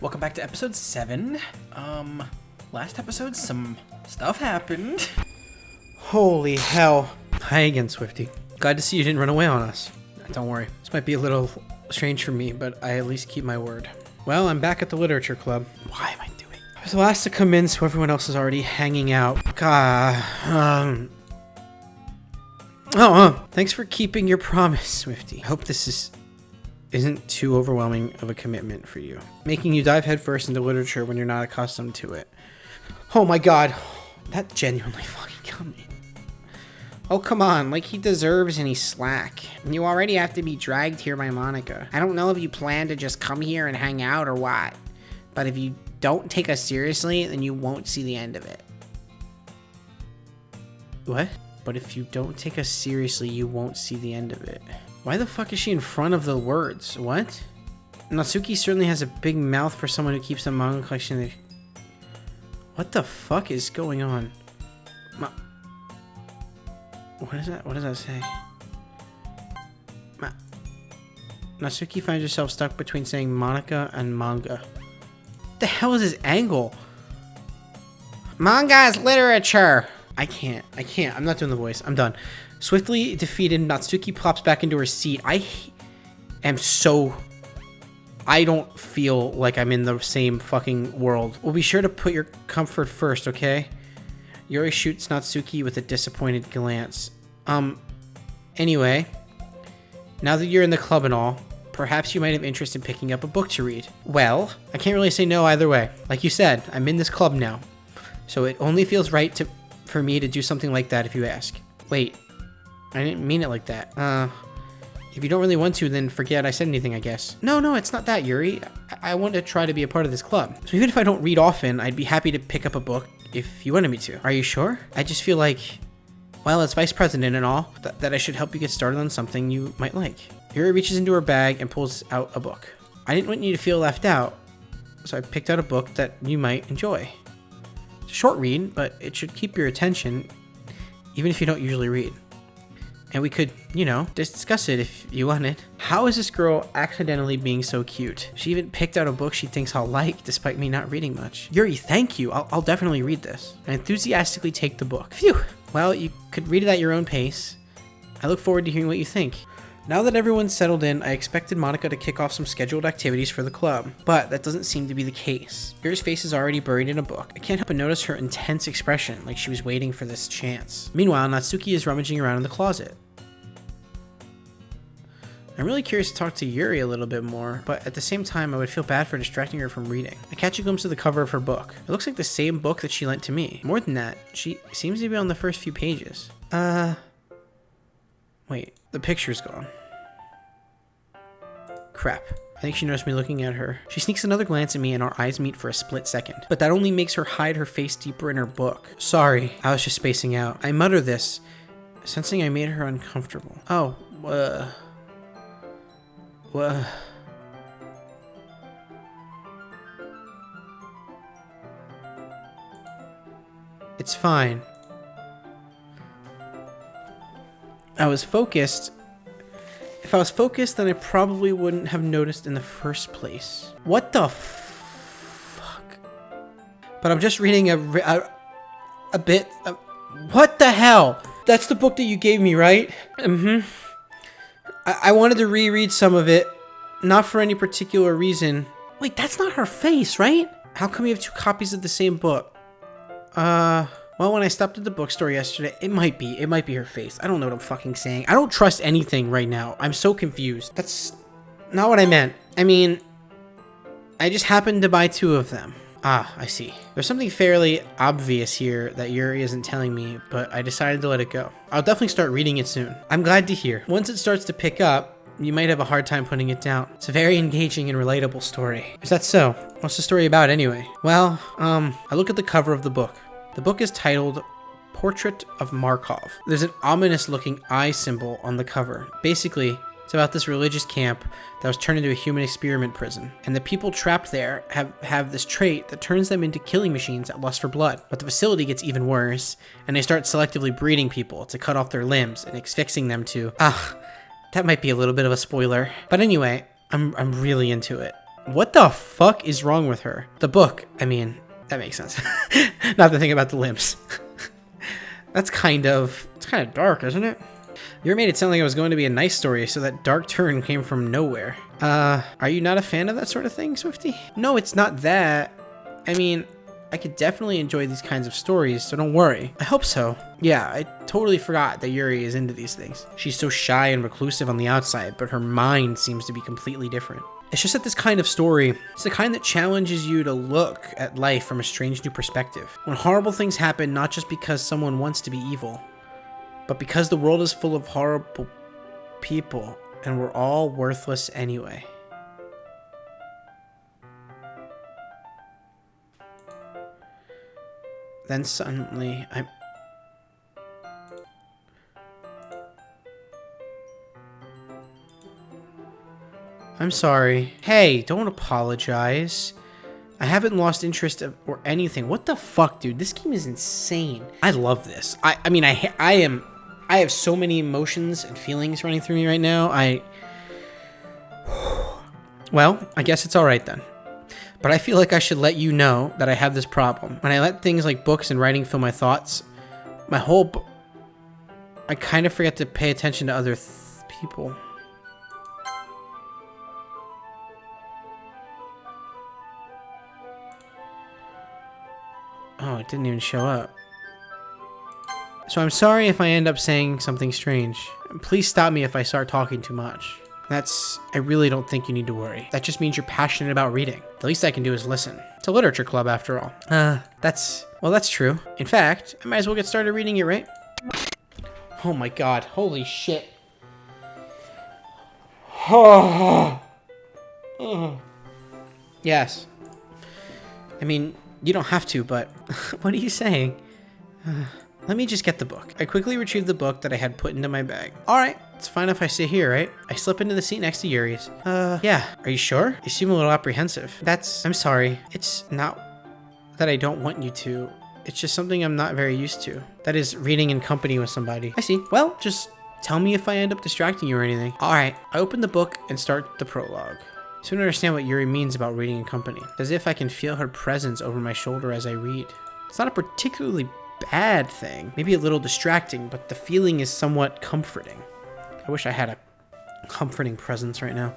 welcome back to episode 7. Last episode, some stuff happened. Holy hell. Hi again, Swifty. Glad to see you didn't run away on us. Don't worry. This might be a little strange for me, but I at least keep my word. Well, I'm back at the literature club. Why am I doing? I was the last to come in, so everyone else is already hanging out. Thanks for keeping your promise, Swifty. I hope this isn't too overwhelming of a commitment for you. Making you dive headfirst into literature when you're not accustomed to it. Oh my god. That genuinely fucking killed me. Oh, come on. Like, he deserves any slack. You already have to be dragged here by Monika. I don't know if you plan to just come here and hang out or what, but if you don't take us seriously, then you won't see the end of it. What? But if you don't take us seriously, you won't see the end of it. Why the fuck is she in front of the words? What? Natsuki certainly has a big mouth for someone who keeps a manga collection. What the fuck is going on? What is that? What does that say? Natsuki finds herself stuck between saying Monika and manga. What the hell is this angle? Manga is literature! I can't. I'm not doing the voice. I'm done. Swiftly defeated, Natsuki plops back into her seat. I don't feel like I'm in the same fucking world. We'll be sure to put your comfort first, okay? Yuri shoots Natsuki with a disappointed glance. Anyway, now that you're in the club and all, perhaps you might have interest in picking up a book to read. Well, I can't really say no either way. Like you said, I'm in this club now, so it only feels right for me to do something like that if you ask. Wait, I didn't mean it like that. If you don't really want to, then forget I said anything, I guess. No, it's not that, Yuri. I want to try to be a part of this club. So even if I don't read often, I'd be happy to pick up a book if you wanted me to. Are you sure? I just feel like, well, as vice president and all, that I should help you get started on something you might like. Yuri reaches into her bag and pulls out a book. I didn't want you to feel left out, so I picked out a book that you might enjoy. It's a short read, but it should keep your attention, even if you don't usually read. And we could, discuss it if you wanted. How is this girl accidentally being so cute? She even picked out a book she thinks I'll like, despite me not reading much. Yuri, thank you. I'll definitely read this. I enthusiastically take the book. Phew. Well, you could read it at your own pace. I look forward to hearing what you think. Now that everyone's settled in, I expected Monika to kick off some scheduled activities for the club, but that doesn't seem to be the case. Yuri's face is already buried in a book. I can't help but notice her intense expression, like she was waiting for this chance. Meanwhile, Natsuki is rummaging around in the closet. I'm really curious to talk to Yuri a little bit more, but at the same time, I would feel bad for distracting her from reading. I catch a glimpse of the cover of her book. It looks like the same book that she lent to me. More than that, she seems to be on the first few pages. Wait, the picture's gone. Crap. I think she noticed me looking at her. She sneaks another glance at me and our eyes meet for a split second. But that only makes her hide her face deeper in her book. Sorry, I was just spacing out. I mutter this, sensing I made her uncomfortable. Oh, It's fine. I was focused. If I was focused, then I probably wouldn't have noticed in the first place. What the fuck? But I'm just reading a bit. What the hell? That's the book that you gave me, right? Mm-hmm. I wanted to reread some of it, not for any particular reason. Wait, that's not her face, right? How come you have 2 copies of the same book? Well, when I stopped at the bookstore yesterday, it might be her face. I don't know what I'm fucking saying. I don't trust anything right now. I'm so confused. That's not what I meant. I mean, I just happened to buy 2 of them. Ah, I see. There's something fairly obvious here that Yuri isn't telling me, but I decided to let it go. I'll definitely start reading it soon. I'm glad to hear. Once it starts to pick up, you might have a hard time putting it down. It's a very engaging and relatable story. Is that so? What's the story about anyway? Well, I look at the cover of the book. The book is titled Portrait of Markov. There's an ominous looking eye symbol on the cover. Basically, it's about this religious camp that was turned into a human experiment prison. And the people trapped there have this trait that turns them into killing machines that lust for blood. But the facility gets even worse, and they start selectively breeding people to cut off their limbs and affixing them to... that might be a little bit of a spoiler. But anyway, I'm really into it. What the fuck is wrong with her? The book, I mean, that makes sense. Not the thing about the limbs. It's kind of dark, isn't it? You made it sound like it was going to be a nice story, so that dark turn came from nowhere. Are you not a fan of that sort of thing, Swifty? No, it's not that. I mean, I could definitely enjoy these kinds of stories, so don't worry. I hope so. Yeah, I totally forgot that Yuri is into these things. She's so shy and reclusive on the outside, but her mind seems to be completely different. It's just that this kind of story, it's the kind that challenges you to look at life from a strange new perspective. When horrible things happen, not just because someone wants to be evil, but because the world is full of horrible people, and we're all worthless anyway. Then suddenly, I'm sorry. Hey, don't apologize. I haven't lost interest or anything. What the fuck, dude? This game is insane. I love this. I mean, I have so many emotions and feelings running through me right now. Well, I guess it's all right then. But I feel like I should let you know that I have this problem. When I let things like books and writing fill my thoughts, I kind of forget to pay attention to other people. Oh, it didn't even show up. So I'm sorry if I end up saying something strange. Please stop me if I start talking too much. I really don't think you need to worry. That just means you're passionate about reading. The least I can do is listen. It's a literature club after all. That's true. In fact, I might as well get started reading it, right? Oh my god, holy shit. Yes. I mean, you don't have to, but what are you saying? Let me just get the book. I quickly retrieved the book that I had put into my bag. All right, it's fine if I sit here, right? I slip into the seat next to Yuri's. Yeah. Are you sure? You seem a little apprehensive. I'm sorry. It's not that I don't want you to. It's just something I'm not very used to. That is reading in company with somebody. I see. Well, just tell me if I end up distracting you or anything. All right. I open the book and start the prologue. I soon understand what Yuri means about reading in company. It's as if I can feel her presence over my shoulder as I read. It's not a particularly bad thing. Maybe a little distracting, but the feeling is somewhat comforting. I wish I had a comforting presence right now.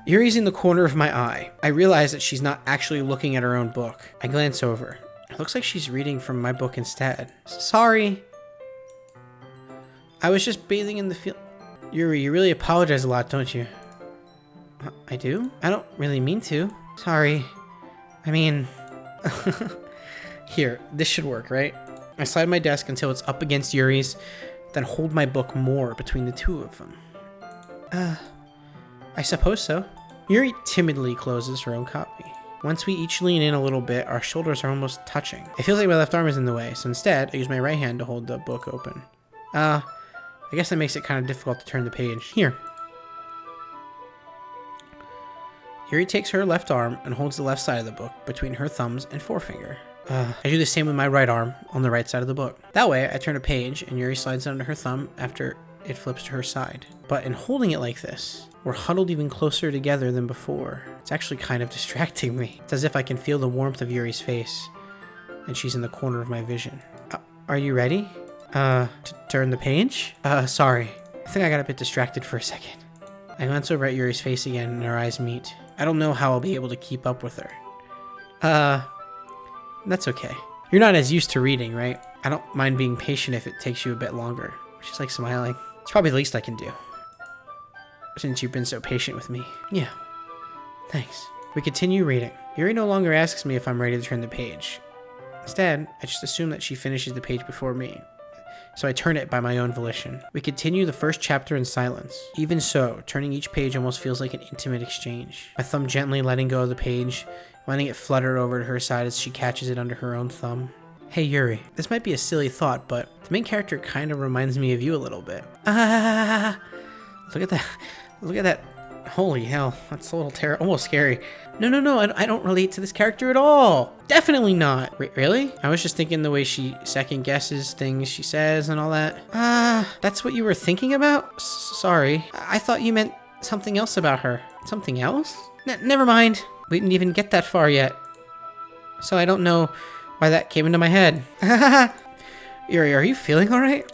Yuri's in the corner of my eye. I realize that she's not actually looking at her own book. I glance over. It looks like she's reading from my book instead. Sorry. I was just bathing in the field. Yuri, you really apologize a lot, don't you? I do? I don't really mean to. Sorry. I mean... Here, this should work, right? I slide my desk until it's up against Yuri's, then hold my book more between the two of them. I suppose so. Yuri timidly closes her own copy. Once we each lean in a little bit, our shoulders are almost touching. It feels like my left arm is in the way, so instead, I use my right hand to hold the book open. I guess that makes it kind of difficult to turn the page. Here. Yuri takes her left arm and holds the left side of the book between her thumbs and forefinger. I do the same with my right arm on the right side of the book. That way, I turn a page and Yuri slides it under her thumb after it flips to her side. But in holding it like this, we're huddled even closer together than before. It's actually kind of distracting me. It's as if I can feel the warmth of Yuri's face, and she's in the corner of my vision. Are you ready? To turn the page? Sorry. I think I got a bit distracted for a second. I glance over at Yuri's face again and our eyes meet. I don't know how I'll be able to keep up with her. That's okay. You're not as used to reading, right? I don't mind being patient if it takes you a bit longer. She's like smiling. It's probably the least I can do. Since you've been so patient with me. Yeah. Thanks. We continue reading. Yuri no longer asks me if I'm ready to turn the page. Instead, I just assume that she finishes the page before me. So I turn it by my own volition. We continue the first chapter in silence. Even so, turning each page almost feels like an intimate exchange. My thumb gently letting go of the page, letting it flutter over to her side as she catches it under her own thumb. Hey Yuri, this might be a silly thought, but the main character kind of reminds me of you a little bit. Look at that. Look at that. Holy hell, that's a little almost scary. No, I don't relate to this character at all. Definitely not. Wait, really? I was just thinking the way she second guesses things she says and all that. That's what you were thinking about? Sorry. I thought you meant something else about her. Something else? Never mind. We didn't even get that far yet. So I don't know why that came into my head. Yuri, are you feeling alright?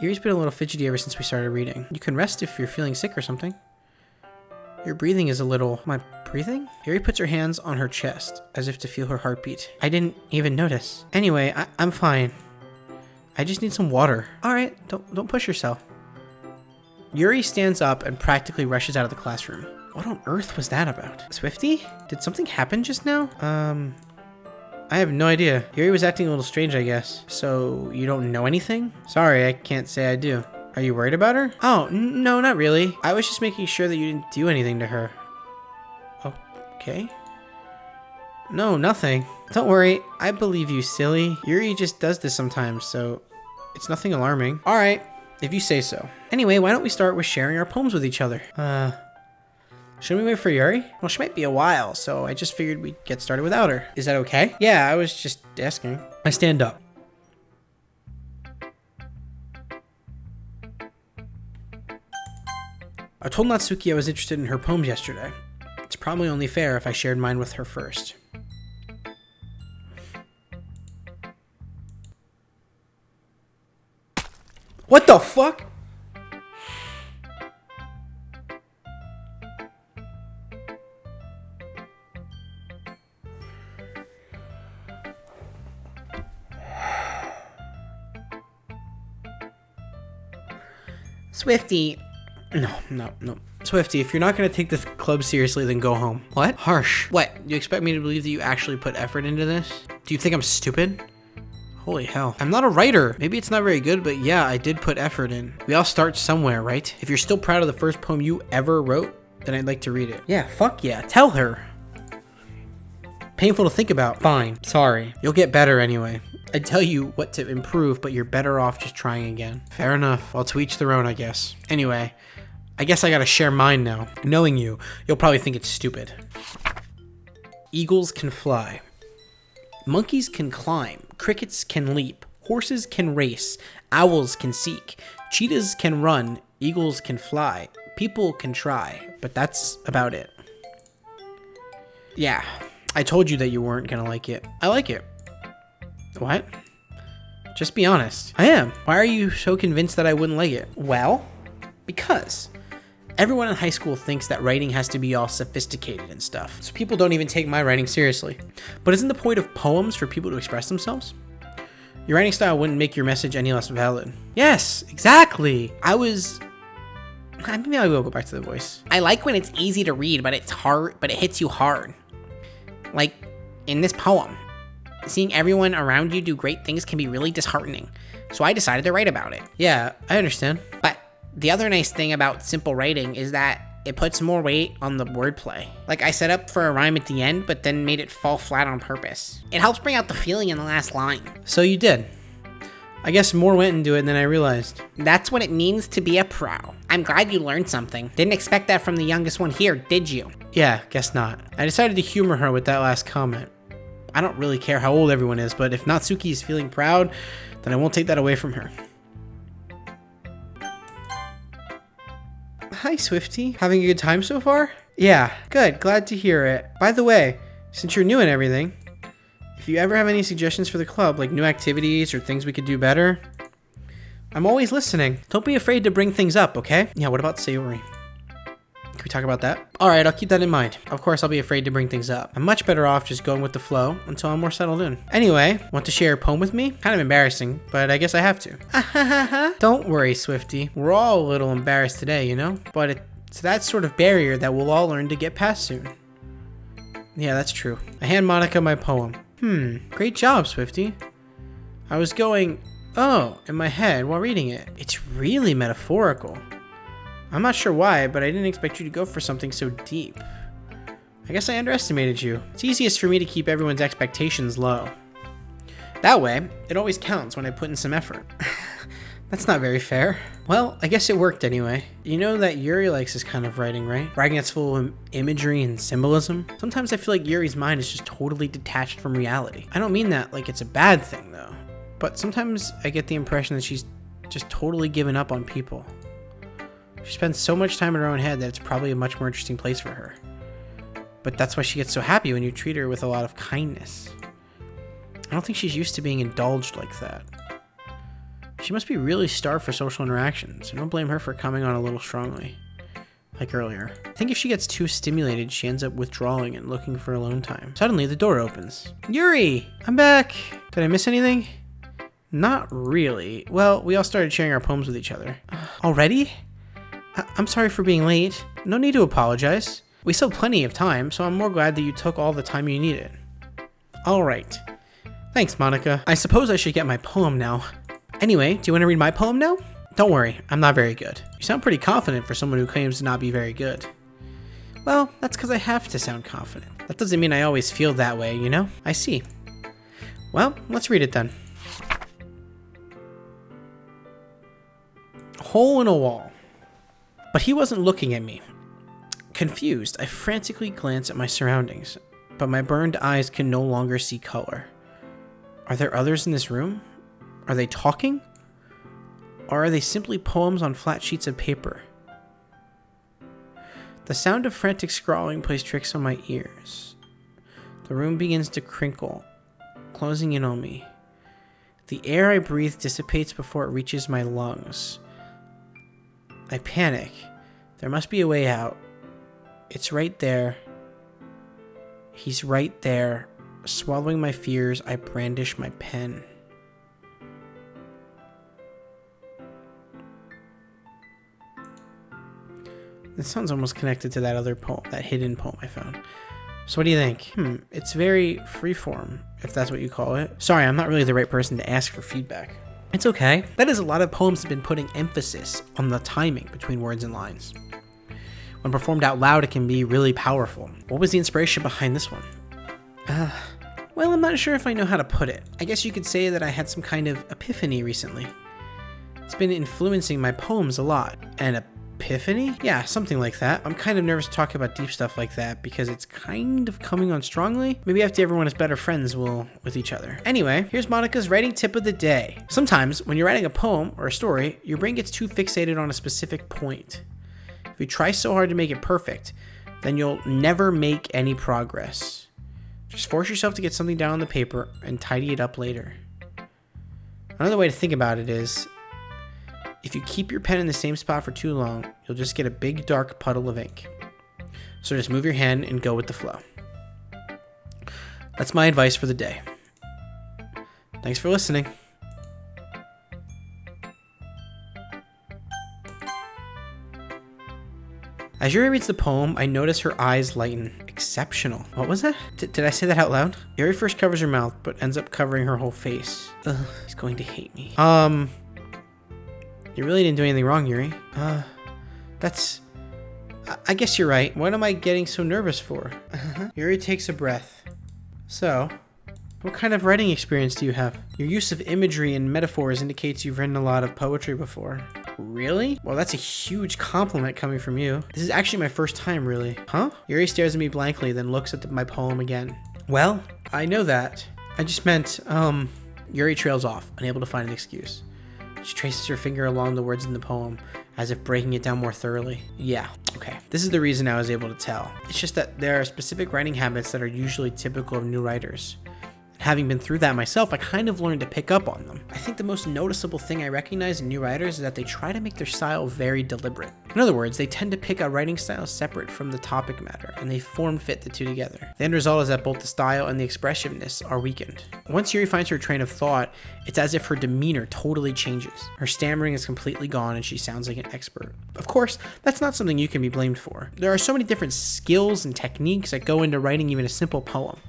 Yuri's been a little fidgety ever since we started reading. You can rest if you're feeling sick or something. Your breathing is a little... Am I breathing? Yuri puts her hands on her chest, as if to feel her heartbeat. I didn't even notice. Anyway, I'm fine. I just need some water. Alright, don't push yourself. Yuri stands up and practically rushes out of the classroom. What on earth was that about? Swifty? Did something happen just now? I have no idea. Yuri was acting a little strange, I guess. So, you don't know anything? Sorry, I can't say I do. Are you worried about her? Oh, no, not really. I was just making sure that you didn't do anything to her. Okay. No, nothing. Don't worry, I believe you, silly. Yuri just does this sometimes, so it's nothing alarming. Alright, if you say so. Anyway, why don't we start with sharing our poems with each other? Shouldn't we wait for Yuri? Well, she might be a while, so I just figured we'd get started without her. Is that okay? Yeah, I was just asking. I stand up. I told Natsuki I was interested in her poems yesterday. It's probably only fair if I shared mine with her first. What the fuck? Swifty. No. Swifty, if you're not going to take this club seriously, then go home. What? Harsh. What? You expect me to believe that you actually put effort into this? Do you think I'm stupid? Holy hell. I'm not a writer. Maybe it's not very good, but yeah, I did put effort in. We all start somewhere, right? If you're still proud of the first poem you ever wrote, then I'd like to read it. Yeah, fuck yeah. Tell her. Painful to think about. Fine. Sorry. You'll get better anyway. I'd tell you what to improve, but you're better off just trying again. Fair enough. Well, to each their own, I guess. Anyway, I guess I gotta share mine now. Knowing you, you'll probably think it's stupid. Eagles can fly. Monkeys can climb. Crickets can leap. Horses can race. Owls can seek. Cheetahs can run. Eagles can fly. People can try. But that's about it. Yeah, I told you that you weren't gonna like it. I like it. What? Just be honest. I am. Why are you so convinced that I wouldn't like it? Well, because everyone in high school thinks that writing has to be all sophisticated and stuff. So people don't even take my writing seriously. But isn't the point of poems for people to express themselves? Your writing style wouldn't make your message any less valid. Yes, exactly. Maybe I will go back to the voice. I like when it's easy to read, but it's hard, but it hits you hard. Like in this poem. Seeing everyone around you do great things can be really disheartening, so I decided to write about it. Yeah, I understand. But the other nice thing about simple writing is that it puts more weight on the wordplay. Like I set up for a rhyme at the end, but then made it fall flat on purpose. It helps bring out the feeling in the last line. So you did. I guess more went into it than I realized. That's what it means to be a pro. I'm glad you learned something. Didn't expect that from the youngest one here, did you? Yeah, guess not. I decided to humor her with that last comment. I don't really care how old everyone is, but if Natsuki is feeling proud, then I won't take that away from her. Hi, Swifty. Having a good time so far? Yeah, good. Glad to hear it. By the way, since you're new and everything, if you ever have any suggestions for the club, like new activities or things we could do better, I'm always listening. Don't be afraid to bring things up, okay? Yeah, what about Sayori? Can we talk about that? Alright, I'll keep that in mind. Of course, I'll be afraid to bring things up. I'm much better off just going with the flow until I'm more settled in. Anyway, want to share a poem with me? Kind of embarrassing, but I guess I have to. Don't worry, Swifty. We're all a little embarrassed today, you know? But it's that sort of barrier that we'll all learn to get past soon. Yeah, that's true. I hand Monika my poem. Great job, Swifty. I was going, oh, in my head while reading it. It's really metaphorical. I'm not sure why, but I didn't expect you to go for something so deep. I guess I underestimated you. It's easiest for me to keep everyone's expectations low. That way, it always counts when I put in some effort. That's not very fair. Well, I guess it worked anyway. You know that Yuri likes this kind of writing, right? Writing that's full of imagery and symbolism. Sometimes I feel like Yuri's mind is just totally detached from reality. I don't mean that like it's a bad thing, though. But sometimes I get the impression that she's just totally given up on people. She spends so much time in her own head that it's probably a much more interesting place for her. but that's why she gets so happy when you treat her with a lot of kindness. I don't think she's used to being indulged like that. She must be really starved for social interaction, so don't blame her for coming on a little strongly, like earlier. I think if she gets too stimulated, she ends up withdrawing and looking for alone time. Suddenly, the door opens. Yuri! I'm back! Did I miss anything? Not really. Well, we all started sharing our poems with each other. Already? I'm sorry for being late. No need to apologize. We still have plenty of time, so I'm more glad that you took all the time you needed. Alright. Thanks, Monika. I suppose I should get my poem now. Anyway, do you want to read my poem now? Don't worry, I'm not very good. You sound pretty confident for someone who claims to not be very good. Well, that's because I have to sound confident. That doesn't mean I always feel that way, you know? I see. Well, let's read it then. Hole in a wall. But he wasn't looking at me. Confused, I frantically glance at my surroundings, but my burned eyes can no longer see color. Are there others in this room? Are they talking? Or are they simply poems on flat sheets of paper? The sound of frantic scrawling plays tricks on my ears. The room begins to crinkle, closing in on me. The air I breathe dissipates before it reaches my lungs. I panic. There must be a way out. It's right there. He's right there. Swallowing my fears, I brandish my pen. This sounds almost connected to that other poem, that hidden poem I found. So what do you think? It's very freeform, if that's what you call it. Sorry, I'm not really the right person to ask for feedback. It's okay. That is, a lot of poems have been putting emphasis on the timing between words and lines. When performed out loud, it can be really powerful. What was the inspiration behind this one? Well, I'm not sure if I know how to put it. I guess you could say that I had some kind of epiphany recently. It's been influencing my poems a lot. An epiphany? Yeah, something like that. I'm kind of nervous to talk about deep stuff like that because it's kind of coming on strongly. Maybe after everyone is better friends with each other. Anyway, here's Monika's writing tip of the day. Sometimes when you're writing a poem or a story, your brain gets too fixated on a specific point. If you try so hard to make it perfect, then you'll never make any progress. Just force yourself to get something down on the paper and tidy it up later. Another way to think about it is, if you keep your pen in the same spot for too long, you'll just get a big dark puddle of ink. So just move your hand and go with the flow. That's my advice for the day. Thanks for listening. As Yuri reads the poem, I notice her eyes lighten. Exceptional. What was that? Did I say that out loud? Yuri first covers her mouth, but ends up covering her whole face. Ugh, he's going to hate me. You really didn't do anything wrong, Yuri. I guess you're right. What am I getting so nervous for? Yuri takes a breath. So, what kind of writing experience do you have? Your use of imagery and metaphors indicates you've written a lot of poetry before. Really? Well, that's a huge compliment coming from you. This is actually my first time, really. Huh? Yuri stares at me blankly, then looks at my poem again. Well, I know that. I just meant, Yuri trails off, unable to find an excuse. She traces her finger along the words in the poem, as if breaking it down more thoroughly. Yeah, okay. This is the reason I was able to tell. It's just that there are specific writing habits that are usually typical of new writers. Having been through that myself, I kind of learned to pick up on them. I think the most noticeable thing I recognize in new writers is that they try to make their style very deliberate. In other words, they tend to pick a writing style separate from the topic matter, and they form fit the two together. The end result is that both the style and the expressiveness are weakened. Once Yuri finds her train of thought, it's as if her demeanor totally changes. Her stammering is completely gone and she sounds like an expert. Of course, that's not something you can be blamed for. There are so many different skills and techniques that go into writing even a simple poem.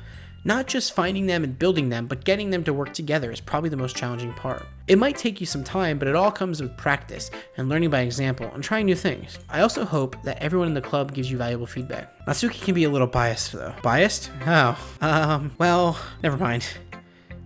Not just finding them and building them, but getting them to work together is probably the most challenging part. It might take you some time, but it all comes with practice and learning by example and trying new things. I also hope that everyone in the club gives you valuable feedback. Natsuki can be a little biased though. Biased? How? Well, never mind.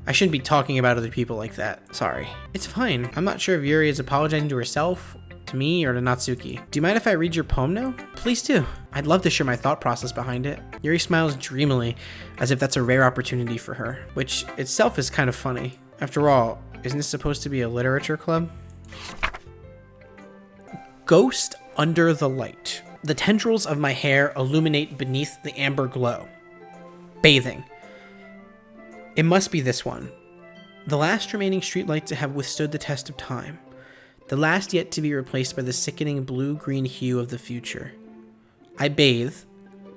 I shouldn't be talking about other people like that. Sorry. It's fine. I'm not sure if Yuri is apologizing to herself, to me, or to Natsuki. Do you mind if I read your poem now? Please do. I'd love to share my thought process behind it. Yuri smiles dreamily, as if that's a rare opportunity for her, which itself is kind of funny. After all, isn't this supposed to be a literature club? Ghost Under the Light. The tendrils of my hair illuminate beneath the amber glow. Bathing. It must be this one. The last remaining streetlight to have withstood the test of time. The last yet to be replaced by the sickening blue-green hue of the future. I bathe,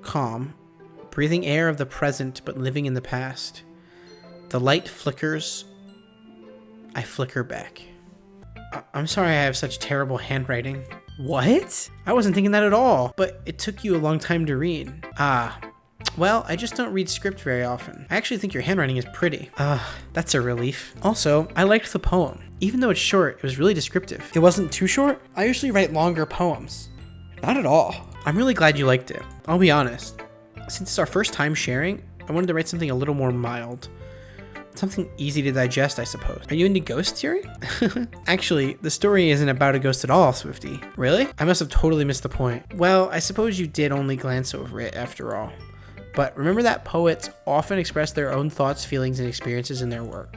calm, breathing air of the present but living in the past. The light flickers. I flicker back. I'm sorry I have such terrible handwriting. What? I wasn't thinking that at all, but it took you a long time to read. Well, I just don't read script very often. I actually think your handwriting is pretty. That's a relief. Also, I liked the poem. Even though it's short, it was really descriptive. It wasn't too short? I usually write longer poems. Not at all. I'm really glad you liked it. I'll be honest. Since it's our first time sharing, I wanted to write something a little more mild. Something easy to digest, I suppose. Are you into ghosts, Yuri? Actually, the story isn't about a ghost at all, Swifty. Really? I must have totally missed the point. Well, I suppose you did only glance over it after all. But remember that poets often express their own thoughts, feelings, and experiences in their work.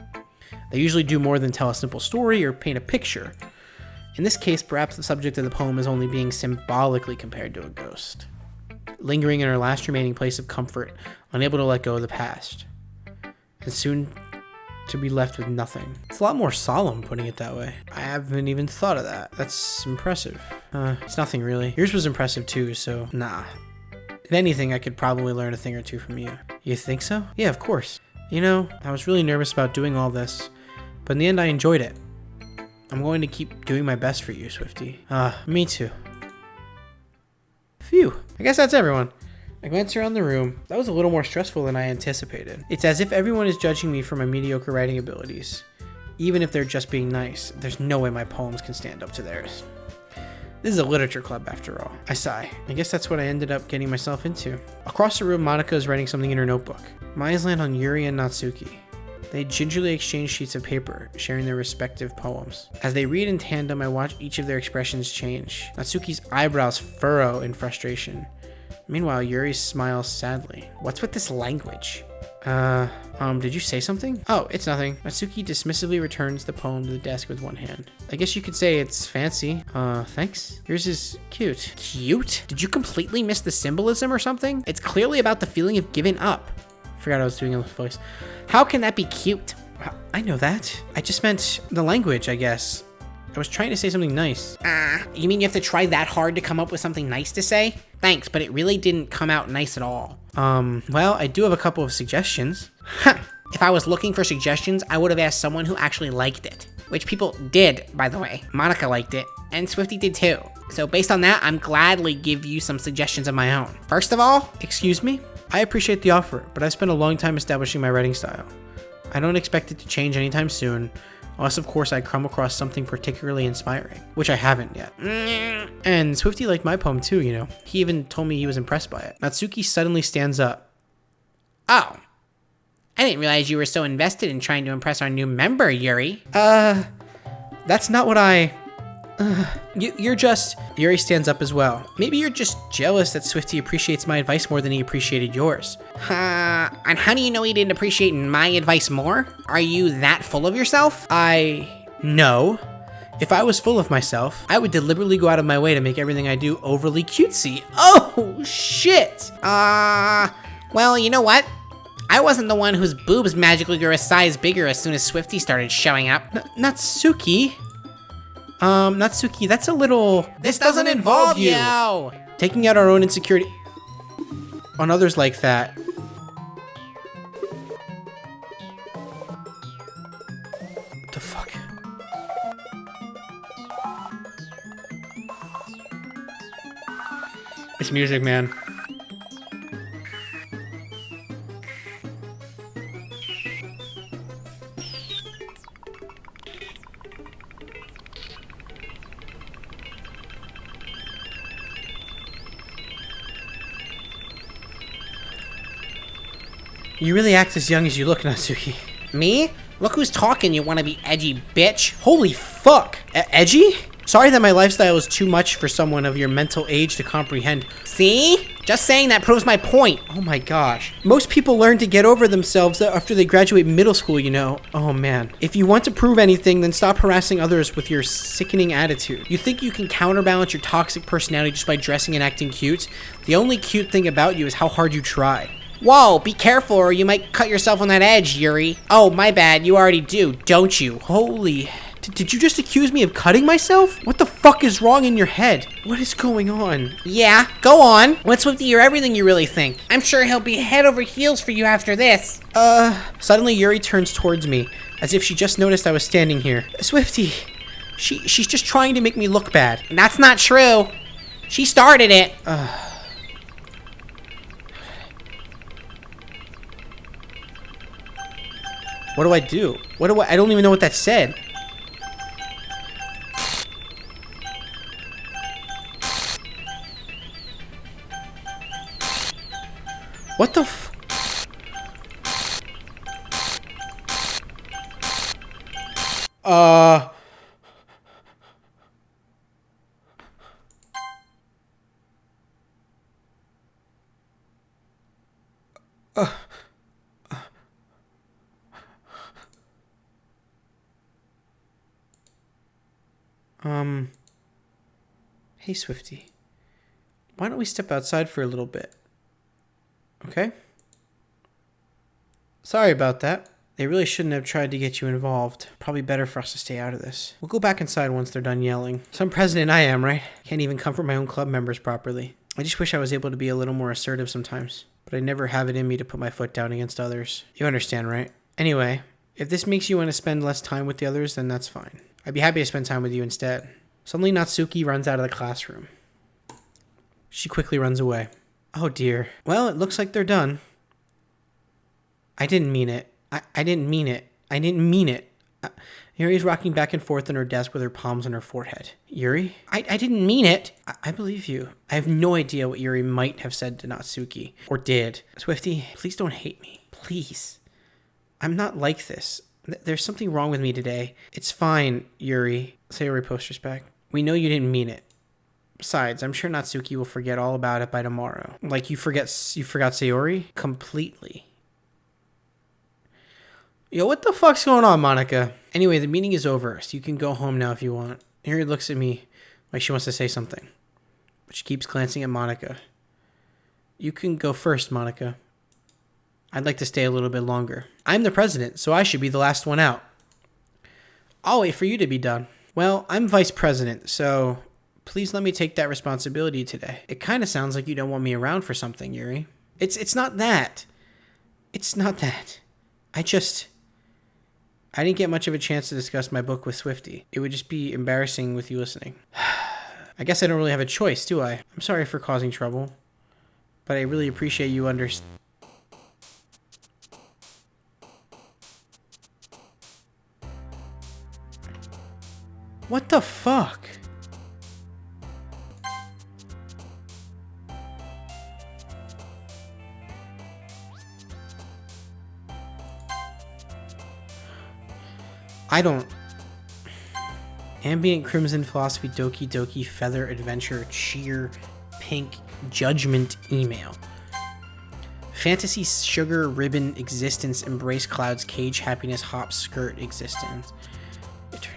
They usually do more than tell a simple story or paint a picture. In this case, perhaps the subject of the poem is only being symbolically compared to a ghost, lingering in her last remaining place of comfort, unable to let go of the past, and soon to be left with nothing. It's a lot more solemn putting it that way. I haven't even thought of that. That's impressive. It's nothing really. Yours was impressive too, so nah. If anything, I could probably learn a thing or two from you. You think so? Yeah, of course. You know, I was really nervous about doing all this, but in the end I enjoyed it. I'm going to keep doing my best for you, Swifty. Me too. Phew. I guess that's everyone. I glanced around the room. That was a little more stressful than I anticipated. It's as if everyone is judging me for my mediocre writing abilities. Even if they're just being nice, there's no way my poems can stand up to theirs. This is a literature club after all. I sigh. I guess that's what I ended up getting myself into. Across the room, Monika is writing something in her notebook. My eyes land on Yuri and Natsuki. They gingerly exchange sheets of paper, sharing their respective poems. As they read in tandem, I watch each of their expressions change. Natsuki's eyebrows furrow in frustration. Meanwhile, Yuri smiles sadly. What's with this language? Did you say something? Oh, it's nothing. Natsuki dismissively returns the poem to the desk with one hand. I guess you could say it's fancy. Thanks. Yours is cute. Cute? Did you completely miss the symbolism or something? It's clearly about the feeling of giving up. Forgot I was doing a voice. How can that be cute? I know that. I just meant the language, I guess. I was trying to say something nice. You mean you have to try that hard to come up with something nice to say? Thanks, but it really didn't come out nice at all. Well, I do have a couple of suggestions. If I was looking for suggestions, I would have asked someone who actually liked it. Which people did, by the way. Monika liked it, and Swifty did too. So based on that, I'm gladly give you some suggestions of my own. First of all, excuse me? I appreciate the offer, but I've spent a long time establishing my writing style. I don't expect it to change anytime soon, unless of course I come across something particularly inspiring, which I haven't yet. And Swifty liked my poem too, you know. He even told me he was impressed by it. Natsuki suddenly stands up. Oh. I didn't realize you were so invested in trying to impress our new member, Yuri. That's not what you're just... Yuri stands up as well. Maybe you're just jealous that Swifty appreciates my advice more than he appreciated yours. And how do you know he didn't appreciate my advice more? Are you that full of yourself? No. If I was full of myself, I would deliberately go out of my way to make everything I do overly cutesy. Oh, shit! Well, you know what? I wasn't the one whose boobs magically grew a size bigger as soon as Swifty started showing up. Natsuki? Natsuki, that's a little... This doesn't involve you! Taking out our own insecurity on others like that. What the fuck? It's music, man. You really act as young as you look, Natsuki. Me? Look who's talking, you wanna be edgy bitch. Holy fuck! Edgy? Sorry that my lifestyle is too much for someone of your mental age to comprehend. See? Just saying that proves my point. Oh my gosh. Most people learn to get over themselves after they graduate middle school, you know. Oh man. If you want to prove anything, then stop harassing others with your sickening attitude. You think you can counterbalance your toxic personality just by dressing and acting cute? The only cute thing about you is how hard you try. Whoa, be careful or you might cut yourself on that edge, Yuri. Oh, my bad, you already do, don't you? Holy... Did you just accuse me of cutting myself? What the fuck is wrong in your head? What is going on? Yeah, go on. Let's Swifty hear everything you really think. I'm sure he'll be head over heels for you after this. Suddenly Yuri turns towards me, as if she just noticed I was standing here. Swifty, she's just trying to make me look bad. That's not true. She started it. What do I do? I don't even know what that said. What the f- Hey, Swifty. Why don't we step outside for a little bit? Okay? Sorry about that. They really shouldn't have tried to get you involved. Probably better for us to stay out of this. We'll go back inside once they're done yelling. Some president I am, right? Can't even comfort my own club members properly. I just wish I was able to be a little more assertive sometimes. But I never have it in me to put my foot down against others. You understand, right? Anyway, if this makes you want to spend less time with the others, then that's fine. I'd be happy to spend time with you instead. Suddenly Natsuki runs out of the classroom. She quickly runs away. Oh dear. Well, it looks like they're done. I didn't mean it. I didn't mean it. I didn't mean it. Yuri's rocking back and forth on her desk with her palms on her forehead. Yuri? I didn't mean it. I believe you. I have no idea what Yuri might have said to Natsuki. Or did. Swifty, please don't hate me. Please. I'm not like this. There's something wrong with me today. It's fine, Yuri. Sayori posters back. We know you didn't mean it. Besides, I'm sure Natsuki will forget all about it by tomorrow. Like you forgot Sayori? Completely. Yo, what the fuck's going on, Monika? Anyway, the meeting is over, so you can go home now if you want. Yuri looks at me like she wants to say something, but she keeps glancing at Monika. You can go first, Monika. I'd like to stay a little bit longer. I'm the president, so I should be the last one out. I'll wait for you to be done. Well, I'm vice president, so please let me take that responsibility today. It kind of sounds like you don't want me around for something, Yuri. It's not that. It's not that. I didn't get much of a chance to discuss my book with Swifty. It would just be embarrassing with you listening. I guess I don't really have a choice, do I? I'm sorry for causing trouble, but I really appreciate you What the fuck? I don't... Ambient Crimson Philosophy Doki Doki Feather Adventure Cheer Pink Judgment Email. Fantasy Sugar Ribbon Existence Embrace Clouds Cage Happiness Hop Skirt Existence. Eternities.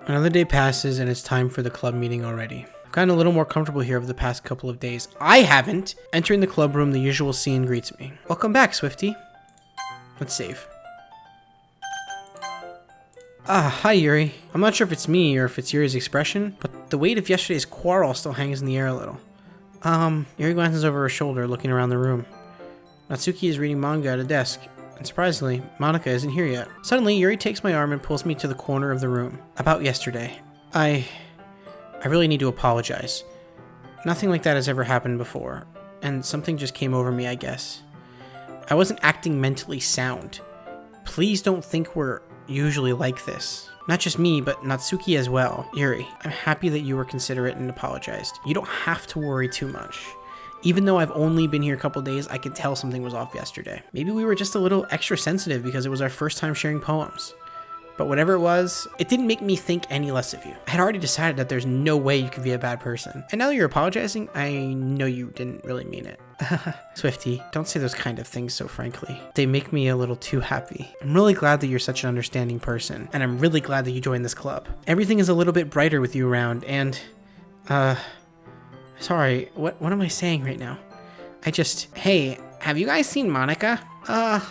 Another day passes and it's time for the club meeting already. I've gotten a little more comfortable here over the past couple of days. I haven't! Entering the club room, the usual scene greets me. Welcome back, Swifty. Let's save. Hi Yuri. I'm not sure if it's me or if it's Yuri's expression, but the weight of yesterday's quarrel still hangs in the air a little. Yuri glances over her shoulder, looking around the room. Natsuki is reading manga at a desk, and surprisingly, Monika isn't here yet. Suddenly, Yuri takes my arm and pulls me to the corner of the room. About yesterday. I really need to apologize. Nothing like that has ever happened before, and something just came over me, I guess. I wasn't acting mentally sound. Please don't think we're usually like this. Not just me, but Natsuki as well. Yuri, I'm happy that you were considerate and apologized. You don't have to worry too much. Even though I've only been here a couple days, I could tell something was off yesterday. Maybe we were just a little extra sensitive because it was our first time sharing poems. But whatever it was, it didn't make me think any less of you. I had already decided that there's no way you could be a bad person. And now that you're apologizing, I know you didn't really mean it. Swifty, don't say those kind of things so frankly. They make me a little too happy. I'm really glad that you're such an understanding person, and I'm really glad that you joined this club. Everything is a little bit brighter with you around, and, sorry, what am I saying right now? Hey, have you guys seen Monika?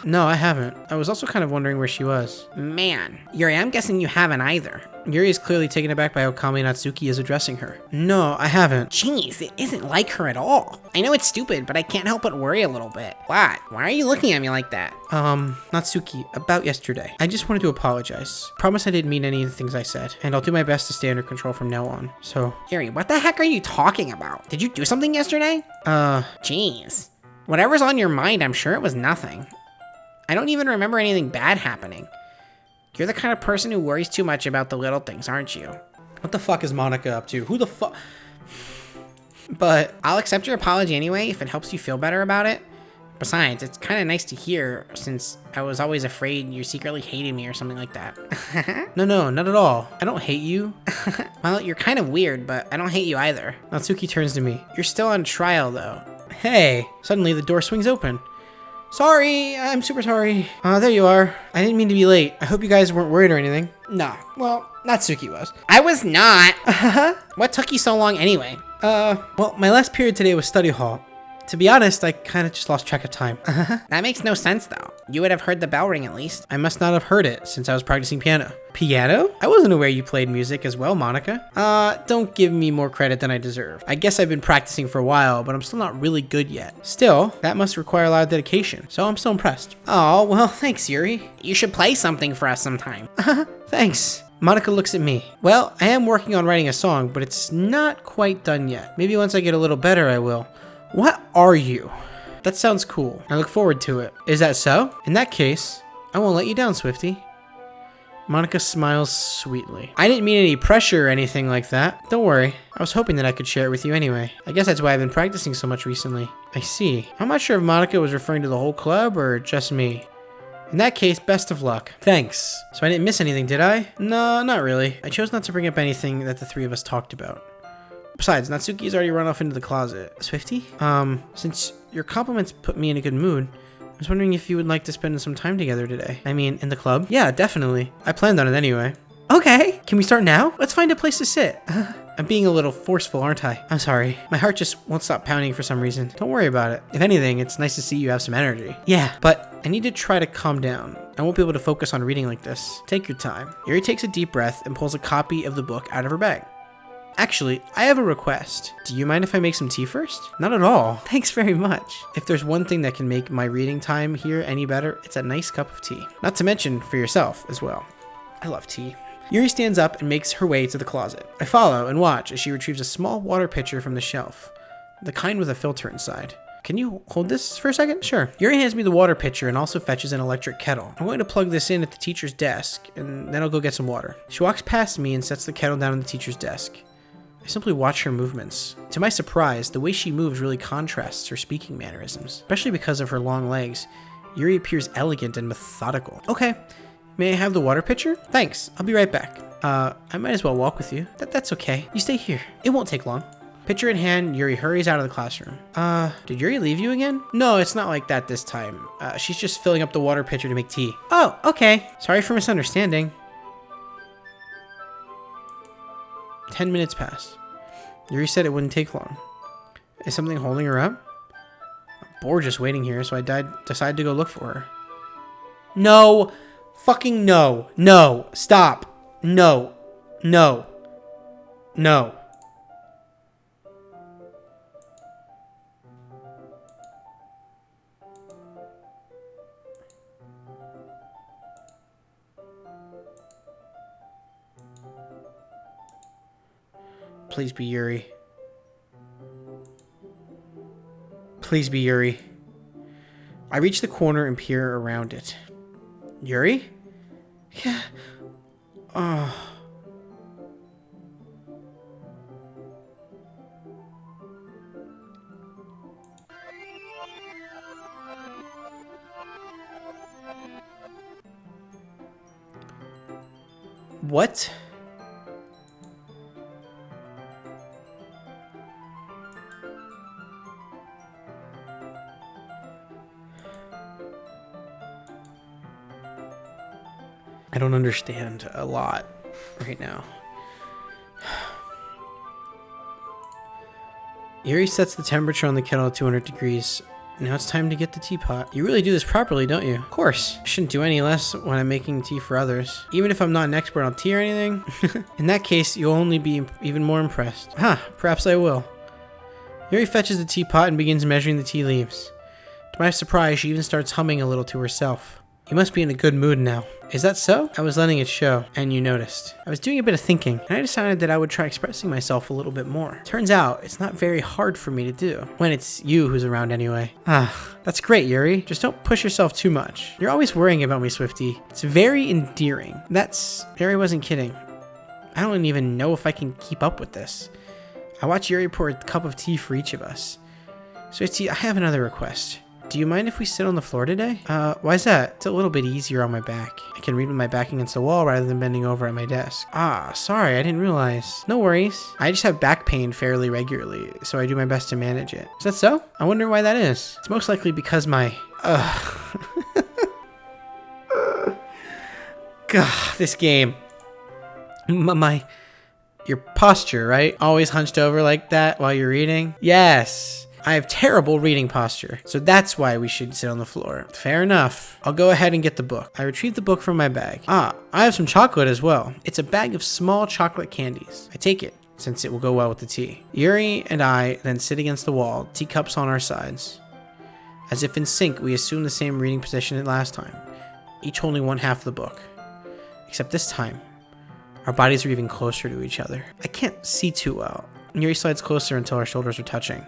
No, I haven't. I was also kind of wondering where she was. Man, Yuri, I'm guessing you haven't either. Yuri is clearly taken aback by how calmly Natsuki is addressing her. No, I haven't. Jeez, it isn't like her at all. I know it's stupid, but I can't help but worry a little bit. What? Why are you looking at me like that? Natsuki, about yesterday. I just wanted to apologize. Promise I didn't mean any of the things I said, and I'll do my best to stay under control from now on, so... Yuri, what the heck are you talking about? Did you do something yesterday? Jeez. Whatever's on your mind, I'm sure it was nothing. I don't even remember anything bad happening. You're the kind of person who worries too much about the little things, aren't you? What the fuck is Monika up to? Who the fuck? But I'll accept your apology anyway if it helps you feel better about it. Besides, it's kind of nice to hear since I was always afraid you secretly hated me or something like that. No, not at all. I don't hate you. Well, you're kind of weird, but I don't hate you either. Natsuki turns to me. You're still on trial though. Hey! Suddenly the door swings open. Sorry, I'm super sorry. There you are. I didn't mean to be late. I hope you guys weren't worried or anything. Nah, well, Natsuki was. I was not. What took you so long anyway? Well, my last period today was study hall. To be honest, I kind of just lost track of time. That makes no sense though. You would have heard the bell ring at least. I must not have heard it since I was practicing piano. Piano? I wasn't aware you played music as well, Monika. Don't give me more credit than I deserve. I guess I've been practicing for a while, but I'm still not really good yet. Still, that must require a lot of dedication, so I'm still impressed. Oh, well, thanks, Yuri. You should play something for us sometime. Thanks. Monika looks at me. Well, I am working on writing a song, but it's not quite done yet. Maybe once I get a little better, I will. What are you? That sounds cool. I look forward to it. Is that so? In that case, I won't let you down, Swifty. Monika smiles sweetly. I didn't mean any pressure or anything like that. Don't worry. I was hoping that I could share it with you anyway. I guess that's why I've been practicing so much recently. I see. I'm not sure if Monika was referring to the whole club or just me. In that case, best of luck. Thanks. So I didn't miss anything, did I? No, not really. I chose not to bring up anything that the three of us talked about. Besides, Natsuki's already run off into the closet. Swifty? Since your compliments put me in a good mood, I was wondering if you would like to spend some time together today. I mean, in the club? Yeah, definitely. I planned on it anyway. Okay, can we start now? Let's find a place to sit. I'm being a little forceful, aren't I? I'm sorry. My heart just won't stop pounding for some reason. Don't worry about it. If anything, it's nice to see you have some energy. Yeah, but I need to try to calm down. I won't be able to focus on reading like this. Take your time. Yuri takes a deep breath and pulls a copy of the book out of her bag. Actually, I have a request. Do you mind if I make some tea first? Not at all. Thanks very much. If there's one thing that can make my reading time here any better, it's a nice cup of tea. Not to mention for yourself as well. I love tea. Yuri stands up and makes her way to the closet. I follow and watch as she retrieves a small water pitcher from the shelf. The kind with a filter inside. Can you hold this for a second? Sure. Yuri hands me the water pitcher and also fetches an electric kettle. I'm going to plug this in at the teacher's desk, and then I'll go get some water. She walks past me and sets the kettle down on the teacher's desk. I simply watch her movements. To my surprise, the way she moves really contrasts her speaking mannerisms. Especially because of her long legs, Yuri appears elegant and methodical. Okay, may I have the water pitcher? Thanks, I'll be right back. I might as well walk with you. That's okay. You stay here. It won't take long. Pitcher in hand, Yuri hurries out of the classroom. Did Yuri leave you again? No, it's not like that this time. She's just filling up the water pitcher to make tea. Oh, okay. Sorry for misunderstanding. 10 minutes pass. Yuri said it wouldn't take long. Is something holding her up? I'm bored just waiting here, so I decided to go look for her. No! Fucking no! No! Stop! No! No! No! Please be Yuri. Please be Yuri. I reach the corner and peer around it. Yuri? Yeah. Oh. What? I don't understand a lot right now. Yuri sets the temperature on the kettle at 200 degrees. Now it's time to get the teapot. You really do this properly, don't you? Of course. I shouldn't do any less when I'm making tea for others. Even if I'm not an expert on tea or anything. In that case, you'll only be even more impressed. Perhaps I will. Yuri fetches the teapot and begins measuring the tea leaves. To my surprise, she even starts humming a little to herself. You must be in a good mood now. Is that so? I was letting it show, and you noticed. I was doing a bit of thinking, and I decided that I would try expressing myself a little bit more. Turns out, it's not very hard for me to do, when it's you who's around anyway. That's great, Yuri. Just don't push yourself too much. You're always worrying about me, Swifty. It's very endearing. Yuri wasn't kidding. I don't even know if I can keep up with this. I watch Yuri pour a cup of tea for each of us. Swifty, I have another request. Do you mind if we sit on the floor today? Why is that? It's a little bit easier on my back. I can read with my back against the wall rather than bending over at my desk. Sorry, I didn't realize. No worries. I just have back pain fairly regularly, so I do my best to manage it. Is that so? I wonder why that is. It's most likely because my... God, this game. Your posture, right? Always hunched over like that while you're reading? Yes. I have terrible reading posture, so that's why we should sit on the floor. Fair enough. I'll go ahead and get the book. I retrieve the book from my bag. I have some chocolate as well. It's a bag of small chocolate candies. I take it, since it will go well with the tea. Yuri and I then sit against the wall, teacups on our sides. As if in sync, we assume the same reading position as last time, each holding one half of the book. Except this time, our bodies are even closer to each other. I can't see too well. Yuri slides closer until our shoulders are touching.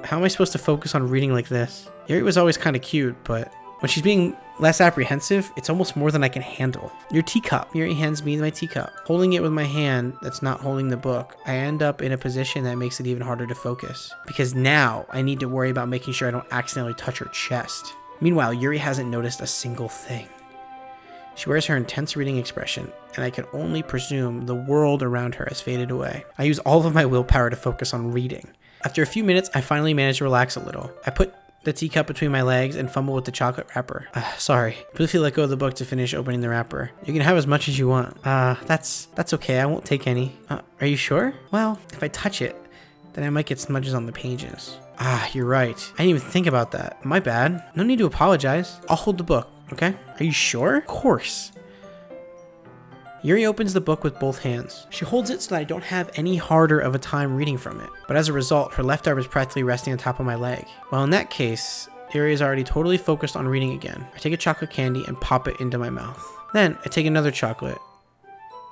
How am I supposed to focus on reading like this? Yuri was always kind of cute, but when she's being less apprehensive, it's almost more than I can handle. Your teacup. Yuri hands me my teacup. Holding it with my hand that's not holding the book, I end up in a position that makes it even harder to focus. Because now I need to worry about making sure I don't accidentally touch her chest. Meanwhile, Yuri hasn't noticed a single thing. She wears her intense reading expression, and I can only presume the world around her has faded away. I use all of my willpower to focus on reading. After a few minutes, I finally manage to relax a little. I put the teacup between my legs and fumble with the chocolate wrapper. Sorry. I briefly let go of the book to finish opening the wrapper. You can have as much as you want. That's okay. I won't take any. Are you sure? Well, if I touch it, then I might get smudges on the pages. You're right. I didn't even think about that. My bad. No need to apologize. I'll hold the book, okay? Are you sure? Of course. Yuri opens the book with both hands. She holds it so that I don't have any harder of a time reading from it. But as a result, her left arm is practically resting on top of my leg. Well, in that case, Yuri is already totally focused on reading again. I take a chocolate candy and pop it into my mouth. Then I take another chocolate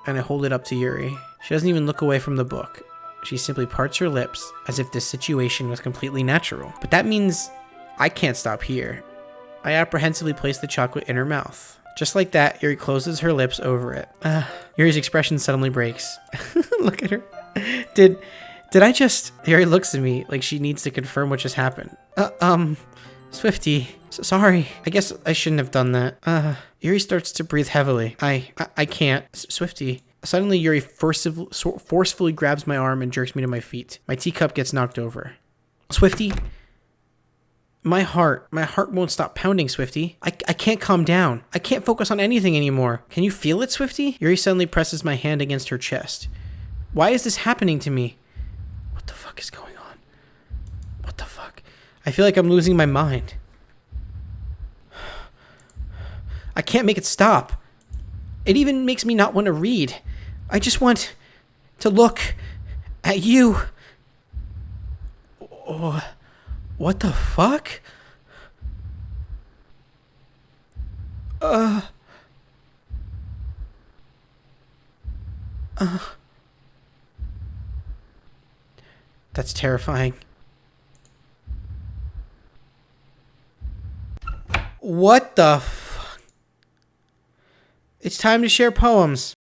and I hold it up to Yuri. She doesn't even look away from the book. She simply parts her lips as if this situation was completely natural. But that means I can't stop here. I apprehensively place the chocolate in her mouth. Just like that, Yuri closes her lips over it. Yuri's expression suddenly breaks. Look at her. Did I just... Yuri looks at me like she needs to confirm what just happened. Swifty. Sorry. I guess I shouldn't have done that. Yuri starts to breathe heavily. I can't. Swifty. Suddenly, Yuri forcefully grabs my arm and jerks me to my feet. My teacup gets knocked over. Swifty? My heart won't stop pounding, Swifty. I can't calm down. I can't focus on anything anymore. Can you feel it, Swifty? Yuri suddenly presses my hand against her chest. Why is this happening to me? What the fuck is going on? What the fuck? I feel like I'm losing my mind. I can't make it stop. It even makes me not want to read. I just want to look at you. Oh. What the fuck? That's terrifying. What the fuck? It's time to share poems.